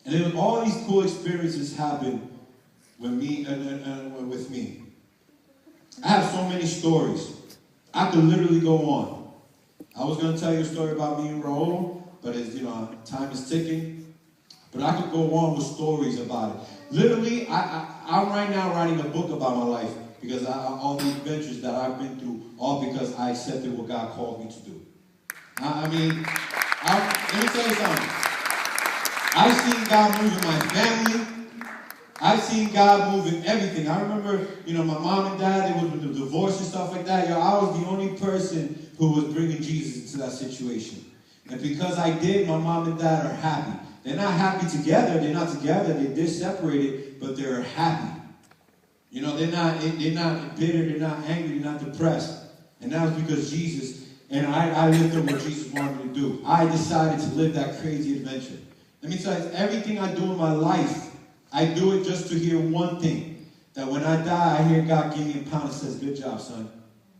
And then all these cool experiences happen with me. I have so many stories. I could literally go on. I was going to tell you a story about me and Raul, but as you know, time is ticking. But I could go on with stories about it. Literally, I'm right now writing a book about my life because all the adventures that I've been through, all because I accepted what God called me to do. Let me tell you something. I've seen God move in my family. I've seen God move in everything. I remember, my mom and dad, they was with the divorce and stuff like that. I was the only person who was bringing Jesus into that situation. And because I did, my mom and dad are happy. They're not happy together. They're not together. They're separated, but they're happy. They're not bitter. They're not angry. They're not depressed. And that was because Jesus, and I lived up what Jesus wanted me to do. I decided to live that crazy adventure. Let me tell you, everything I do in my life, I do it just to hear one thing. That when I die, I hear God give me a pound and says, good job, son.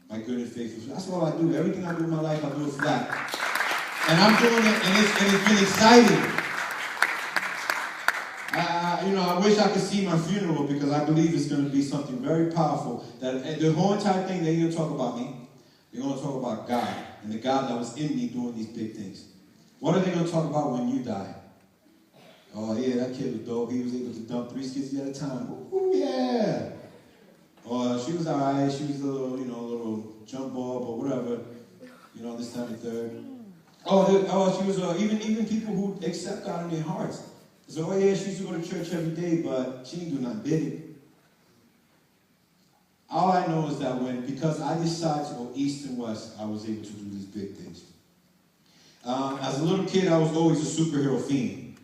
My good and faithful. That's all I do. Everything I do in my life, I do it for that. And I'm doing it, and it's been exciting. I wish I could see my funeral because I believe it's going to be something very powerful. That the whole entire thing, they're going to talk about me. They're going to talk about God and the God that was in me doing these big things. What are they going to talk about when you die? Oh, yeah, that kid was dope. He was able to dump 3 skis at a time. Ooh, yeah. Or she was all right. She was a little jump ball, but whatever. This time and third. She was even people who accept God in their hearts. So, yeah, she used to go to church every day, but she didn't do nothing big. All I know is that because I decided to go east and west, I was able to do these big things. As a little kid, I was always a superhero fiend.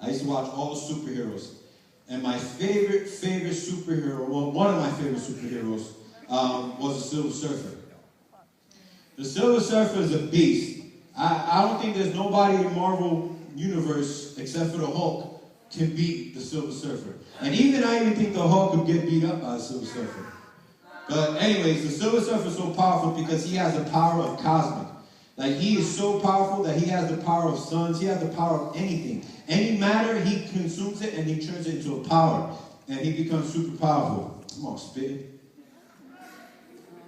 I used to watch all the superheroes. And my favorite superhero, well, one of my favorite superheroes, was the Silver Surfer. The Silver Surfer is a beast. I don't think there's nobody in the Marvel universe, except for the Hulk, can beat the Silver Surfer. And I even think the Hulk could get beat up by the Silver Surfer. But anyways, the Silver Surfer is so powerful because he has the power of cosmic. Like, he is so powerful that he has the power of suns. He has the power of anything. Any matter, he consumes it and he turns it into a power. And he becomes super powerful. Come on, spit.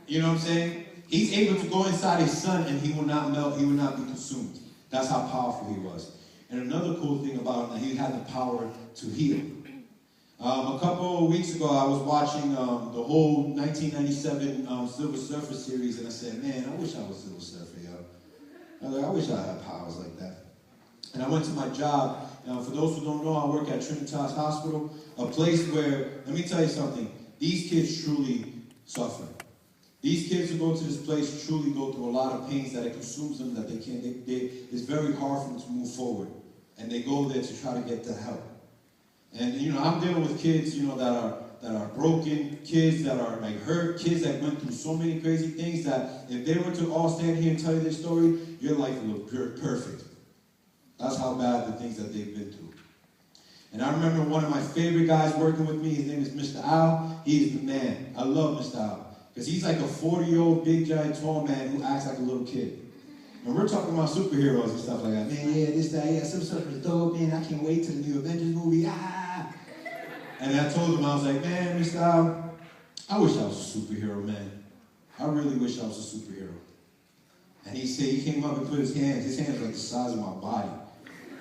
You know what I'm saying? He's able to go inside his sun and he will not melt. He will not be consumed. That's how powerful he was. And another cool thing about him, that he had the power to heal. A couple of weeks ago, I was watching the whole 1997 Silver Surfer series, and I said, man, I wish I was Silver Surfer, yo. I was like, I wish I had powers like that. And I went to my job. For those who don't know, I work at Trinitas Hospital, a place where, let me tell you something, these kids truly suffer. These kids who go to this place truly go through a lot of pains that it consumes them, that it's very hard for them to move forward. And they go there to try to get the help. And, I'm dealing with kids, that are broken, kids that are like hurt, kids that went through so many crazy things that if they were to all stand here and tell you their story, your life would look perfect. That's how bad the things that they've been through. And I remember one of my favorite guys working with me, his name is Mr. Al. He is the man. I love Mr. Al. Because he's like a 40-year-old, big, giant, tall man who acts like a little kid. And we're talking about superheroes and stuff like that. Man, yeah, this, that, yeah, Silver Surfer's dope, man. I can't wait till the new Avengers movie. Ah! And I told him, I was like, man, Mr. Al, I wish I was a superhero, man. I really wish I was a superhero. And he came up and put his hands were like the size of my body.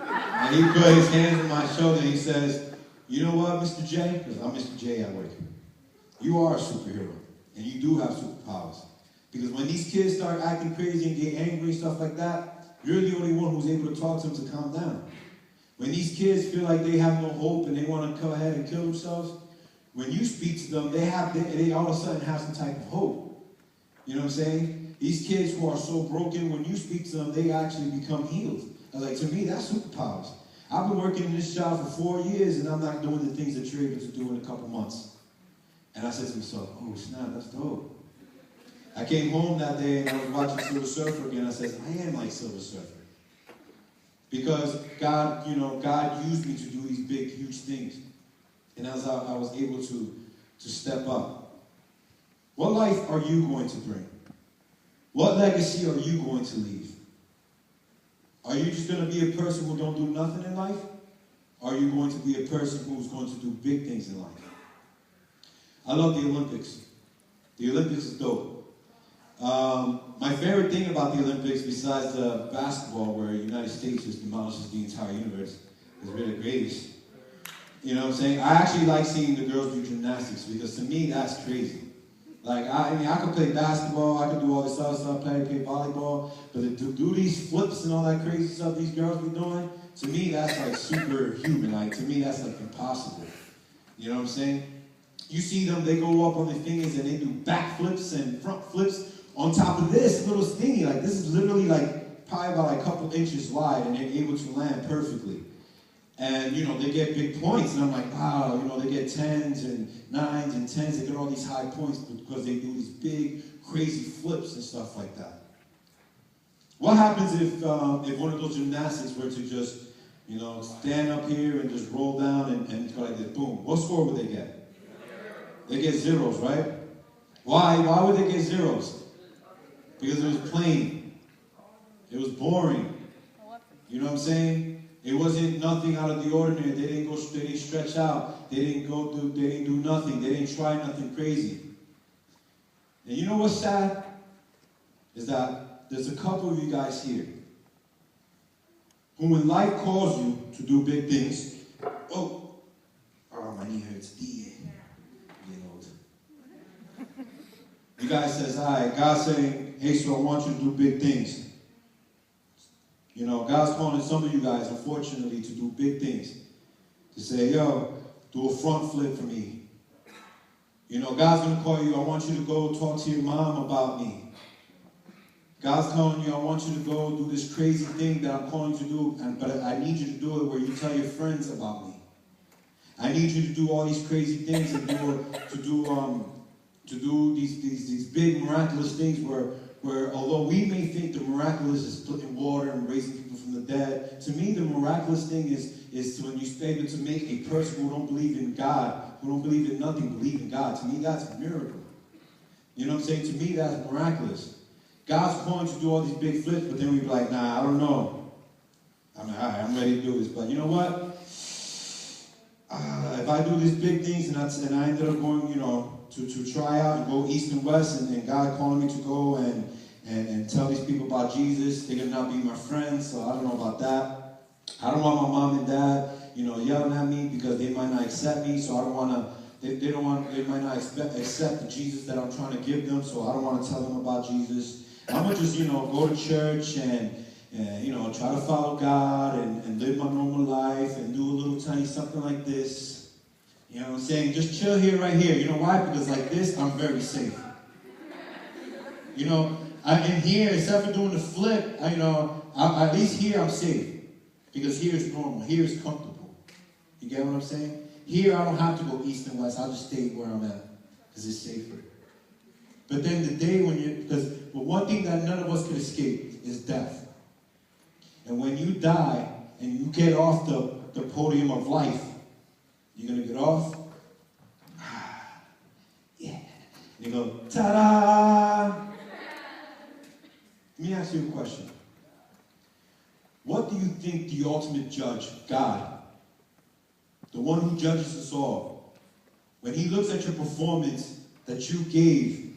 And he put his hands on my shoulder and he says, you know what, Mr. J? Because I'm Mr. J at work. You are a superhero. And you do have superpowers. Because when these kids start acting crazy and get angry and stuff like that, you're the only one who's able to talk to them to calm down. When these kids feel like they have no hope and they want to go ahead and kill themselves, when you speak to them, they all of a sudden have some type of hope. You know what I'm saying? These kids who are so broken, when you speak to them, they actually become healed. Like, to me, that's superpowers. I've been working in this job for 4 years and I'm not doing the things that you're able to do in a couple months. And I said to myself, oh snap, that's dope. I came home that day and I was watching Silver Surfer again. I said, I am like Silver Surfer. Because God used me to do these big, huge things. And as I was able to step up. What life are you going to bring? What legacy are you going to leave? Are you just going to be a person who don't do nothing in life? are you going to be a person who's going to do big things in life? I love the Olympics. The Olympics is dope. My favorite thing about the Olympics, besides basketball, where the United States just demolishes the entire universe, is really the greatest. You know what I'm saying? I actually like seeing the girls do gymnastics, because to me, that's crazy. Like, I mean, I could play basketball, I could do all this other stuff, play volleyball, but to do these flips and all that crazy stuff these girls be doing, to me, that's like superhuman. Like, to me, that's like impossible. You know what I'm saying? You see them, they go up on their fingers and they do back flips and front flips on top of this little thingy. Like, this is literally like probably about like a couple inches wide, and they're able to land perfectly. And, you know, they get big points, and I'm like, wow, you know, they get 10s and 9s and 10s. They get all these high points because they do these big, crazy flips and stuff like that. What happens if one of those gymnastics were to just, you know, stand up here and just roll down and go like this, boom? What score would they get? They get zeros, right? Why? Why would they get zeros? Because it was plain. It was boring. You know what I'm saying? It wasn't nothing out of the ordinary. They didn't stretch out. They didn't do nothing. They didn't try nothing crazy. And you know what's sad? Is that there's a couple of you guys here who, when life calls you to do big things, oh, my knee hurts. You guys says, all right, God's saying, hey, so I want you to do big things. You know, God's calling some of you guys, unfortunately, to do big things. To say, yo, do a front flip for me. You know, God's going to call you, I want you to go talk to your mom about me. God's calling you, I want you to go do this crazy thing that I'm calling you to do, but I need you to do it where you tell your friends about me. I need you to do all these crazy things and to do these big miraculous things where although we may think the miraculous is splitting water and raising people from the dead, to me the miraculous thing is when you're able to make a person who don't believe in God, who don't believe in nothing, believe in God. To me, that's a miracle. You know what I'm saying? To me, that's miraculous. God's calling to do all these big flips, but then we be like, nah, I don't know. I'm like, all right, I'm ready to do this. But you know what? If I do these big things and I ended up going, you know, to try out and go east and west, and God calling me to go and tell these people about Jesus, they're going to not be my friends, so I don't know about that. I don't want my mom and dad, you know, yelling at me because they might not accept me, so I don't want to, they might not accept the Jesus that I'm trying to give them, so I don't want to tell them about Jesus. I'm going to just, you know, go to church and you know, try to follow God and live my normal life and do a little tiny something like this. You know what I'm saying? Just chill here, right here. You know why? Because like this, I'm very safe. You know, in here, except for doing the flip, at least here I'm safe. Because here is normal. Here is comfortable. You get what I'm saying? Here I don't have to go east and west. I'll just stay where I'm at. Because it's safer. But then the day when but one thing that none of us can escape is death. And when you die and you get off the podium of life, you're going to get off. Yeah. And you go, ta-da! Let me ask you a question. What do you think the ultimate judge, God, the one who judges us all, when he looks at your performance that you gave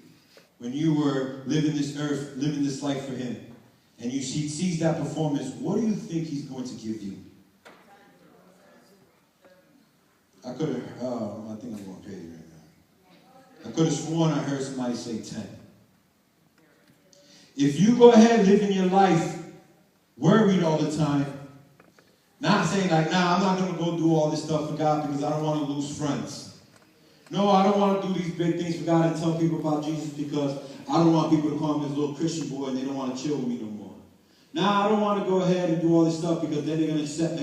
when you were living this earth, living this life for him, and he sees that performance, what do you think he's going to give you? I think I'm going crazy right now. I could have sworn I heard somebody say 10. If you go ahead living your life worried all the time, not saying like, nah, I'm not going to go do all this stuff for God because I don't want to lose friends. No, I don't want to do these big things for God and tell people about Jesus because I don't want people to call me this little Christian boy and they don't want to chill with me no more. Now, I don't want to go ahead and do all this stuff because then they're going to accept